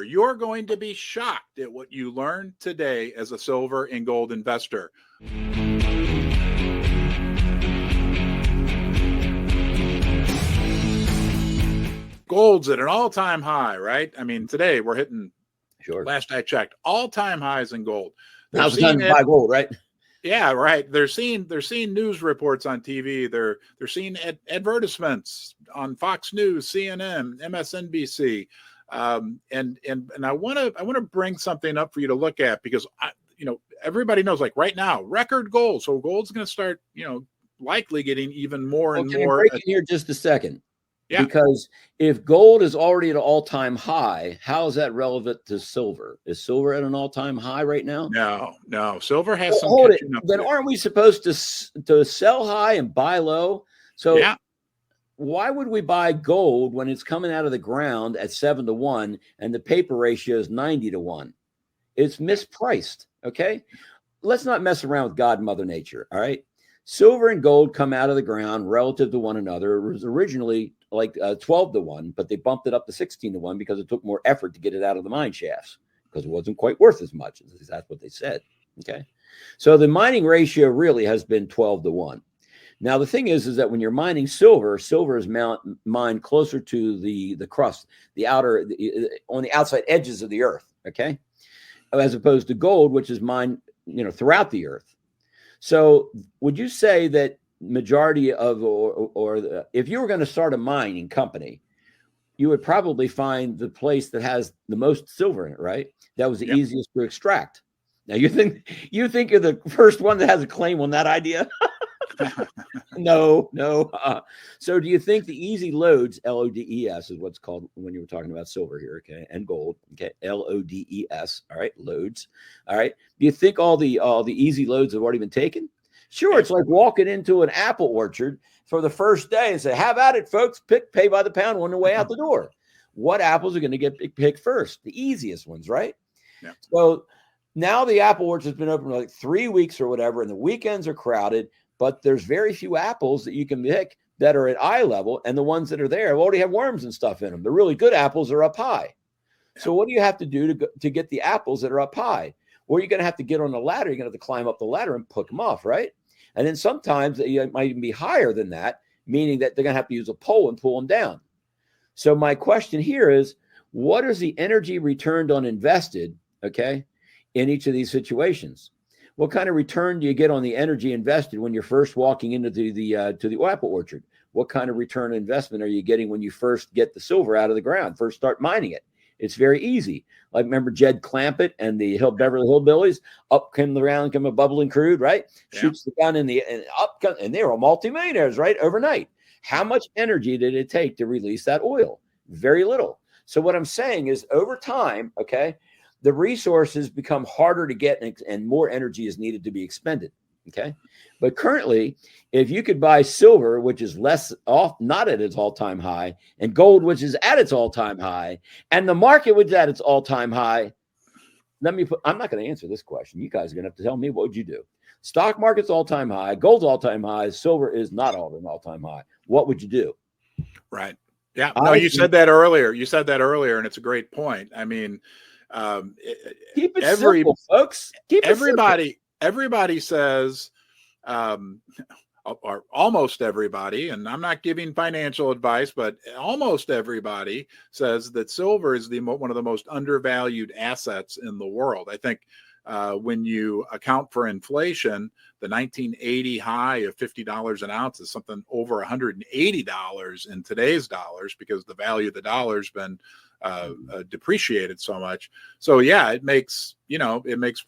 You're going to be shocked at what you learn today as a silver and gold investor. Gold's at an all-time high, right? I mean, today we're hitting, last I checked, all-time highs in gold. Now's the time to buy gold, right? Yeah, right. They're seeing news reports on TV. They're seeing advertisements on Fox News, CNN, MSNBC. And I want to bring something up for you to look at, because everybody knows, like right now, record gold. So gold's going to start, likely getting even more and more. Break in here just a second. Yeah. Because if gold is already at an all-time high, how is that relevant to silver? Is silver at an all-time high right now? No. Silver has some. Hold it. Then aren't we supposed to sell high and buy low? So yeah. Why would we buy gold when it's coming out of the ground at 7-to-1 and the paper ratio is 90-to-1? It's mispriced. Okay. Let's not mess around with God and Mother Nature. All right. Silver and gold come out of the ground relative to one another. It was originally like 12-to-1, but they bumped it up to 16-to-1 because it took more effort to get it out of the mine shafts, because it wasn't quite worth as much. That's what they said. Okay. So the mining ratio really has been 12-to-1. Now, the thing is that when you're mining silver is mined closer to the crust, on the outside edges of the earth. Okay. As opposed to gold, which is mined, throughout the earth. So would you say that majority of, if you were going to start a mining company, you would probably find the place that has the most silver in it, right? That was the easiest to extract. Now you think you're the first one that has a claim on that idea? No. So do you think the easy lodes, LODES is what's called when you were talking about silver here, okay, and gold, okay, LODES, all right, loads, all right. Do you think all the easy loads have already been taken? Sure, it's like walking into an apple orchard for the first day and say, "Have at it, folks! Pay by the pound on the way out the door." What apples are going to get picked first? The easiest ones, right? Yeah. So now the apple orchard's been open for like 3 weeks or whatever, and the weekends are crowded. But there's very few apples that you can pick that are at eye level, and the ones that are there already have worms and stuff in them. The really good apples are up high. Yeah. So what do you have to do to get the apples that are up high? Well, you're going to have to get on the ladder. You're going to have to climb up the ladder and pick them off, right? And then sometimes it might even be higher than that, meaning that they're going to have to use a pole and pull them down. So my question here is, what is the energy returned on invested, okay, in each of these situations? What kind of return do you get on the energy invested when you're first walking into the apple orchard? What kind of return on investment are you getting when you first get the silver out of the ground, first start mining it? It's very easy. Like, remember Jed Clampett and the Beverly Hillbillies? Up came the round, come a bubbling crude, right? Yeah. Shoots the gun and and they were multimillionaires, right? Overnight. How much energy did it take to release that oil? Very little. So what I'm saying is, over time, okay, the resources become harder to get, and more energy is needed to be expended. Okay. But currently, if you could buy silver, which is not at its all-time high, and gold, which is at its all-time high, and the market was at its all-time high, I'm not going to answer this question. You guys are going to have to tell me, what would you do? Stock market's all-time high, gold's all-time high, silver is not an all-time high. What would you do? Right. Yeah. No, you said that earlier. And it's a great point. I mean, keep it simple, folks. Everybody says, or almost everybody, and I'm not giving financial advice, but almost everybody says that silver is one of the most undervalued assets in the world. I think when you account for inflation, the 1980 high of $50 an ounce is something over $180 in today's dollars, because the value of the dollar's been depreciated so much. So yeah, it makes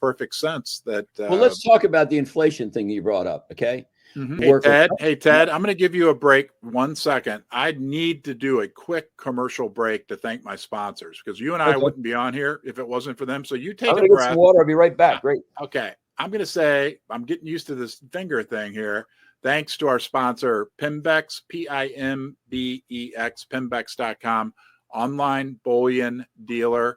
perfect sense that. Well, let's talk about the inflation thing you brought up. Okay. Mm-hmm. Hey Ted, I'm going to give you a break 1 second. I need to do a quick commercial break to thank my sponsors, because you and I wouldn't be on here if it wasn't for them. So you take a breath. Get some water. I'll be right back. Great. Okay. I'm going to say, I'm getting used to this finger thing here. Thanks to our sponsor, Pimbex, Pimbex, Pimbex.com. Online bullion dealer.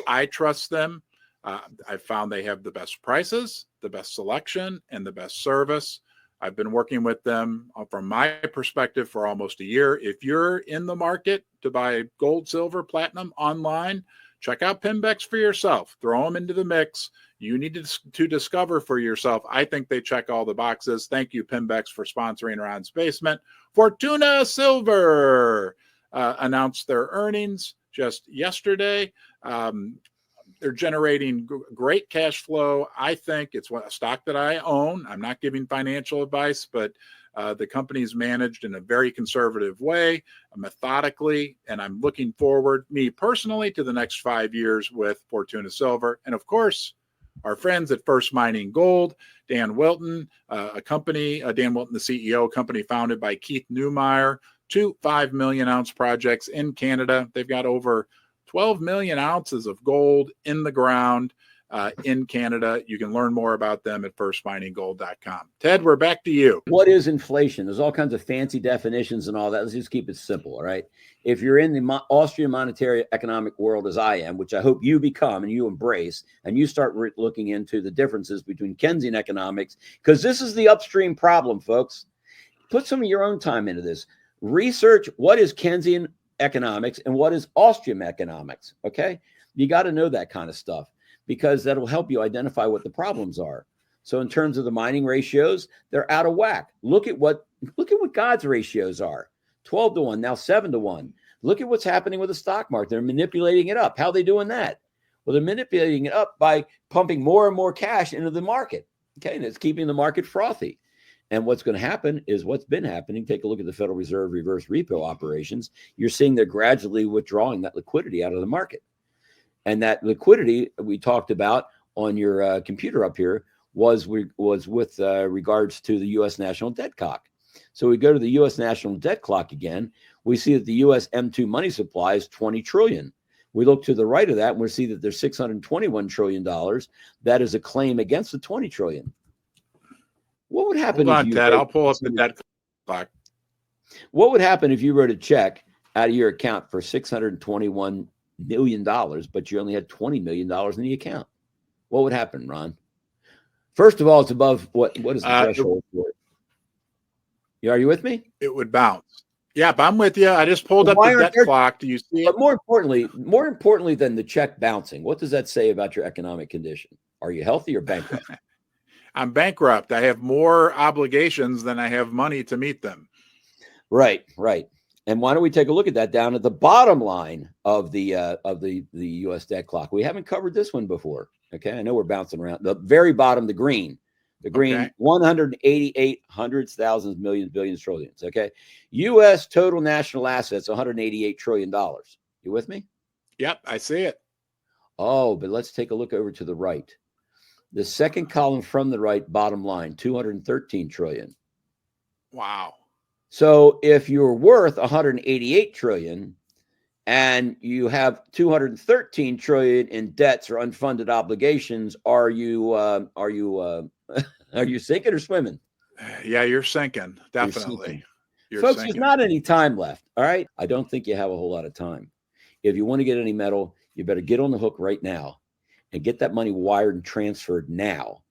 I trust them. I found they have the best prices, the best selection, and the best service. I've been working with them from my perspective for almost a year. If you're in the market to buy gold, silver, platinum online, check out Pimbex for yourself. Throw them into the mix. You need to discover for yourself. I think they check all the boxes. Thank you, Pimbex, for sponsoring Ron's Basement. Fortuna Silver announced their earnings just yesterday. They're generating great cash flow. I think it's a stock that I own. I'm not giving financial advice, but the company's managed in a very conservative way, methodically, and I'm looking forward, me personally, to the next 5 years with Fortuna Silver. And of course, our friends at First Mining Gold, Dan Wilton, Dan Wilton, the CEO, company founded by Keith Neumeyer, 2 5 million ounce projects in Canada. They've got over 12 million ounces of gold in the ground in Canada. You can learn more about them at firstmininggold.com. Ted, we're back to you. What is inflation? There's all kinds of fancy definitions and all that. Let's just keep it simple, all right? If you're in the Austrian monetary economic world, as I am, which I hope you become and you embrace, and you start looking into the differences between Keynesian economics, because this is the upstream problem, folks. Put some of your own time into this. Research what is Keynesian economics and what is Austrian economics, okay? You got to know that kind of stuff, because that'll help you identify what the problems are. So in terms of the mining ratios, they're out of whack. Look at what God's ratios are. 12 to 1, now 7 to 1. Look at what's happening with the stock market. They're manipulating it up. How are they doing that? Well, they're manipulating it up by pumping more and more cash into the market. Okay, and it's keeping the market frothy. And what's going to happen is what's been happening. Take a look at the Federal Reserve reverse repo operations. You're seeing they're gradually withdrawing that liquidity out of the market. And that liquidity we talked about on your computer up here was with regards to the U.S. national debt clock. So we go to the U.S. national debt clock again. We see that the U.S. M2 money supply is 20 trillion. We look to the right of that and we see that there's $621 trillion. That is a claim against the 20 trillion. What would happen? Hold on, Ted. I'll pull up the debt clock. What would happen if you wrote a check out of your account for $621 million, but you only had $20 million in the account? What would happen, Ron? First of all, it's above what is the threshold for it? Are you with me? It would bounce. Yep, I'm with you. I just pulled up the debt clock. Do you see it? But more importantly than the check bouncing, what does that say about your economic condition? Are you healthy or bankrupt? I'm bankrupt. I have more obligations than I have money to meet them. Right. And why don't we take a look at that down at the bottom line of the U.S. debt clock? We haven't covered this one before. Okay, I know we're bouncing around. The very bottom, the green, okay. 188 hundreds, thousands, millions, billions, trillions. Okay, U.S. total national assets, $188 trillion. You with me? Yep, I see it. Oh, but let's take a look over to the right. The second column from the right, bottom line, 213 trillion. Wow. So if you're worth 188 trillion and you have 213 trillion in debts or unfunded obligations, are you sinking or swimming? Yeah, you're sinking. Definitely. Folks, there's not any time left. All right. I don't think you have a whole lot of time. If you want to get any metal, you better get on the hook right now and get that money wired and transferred now.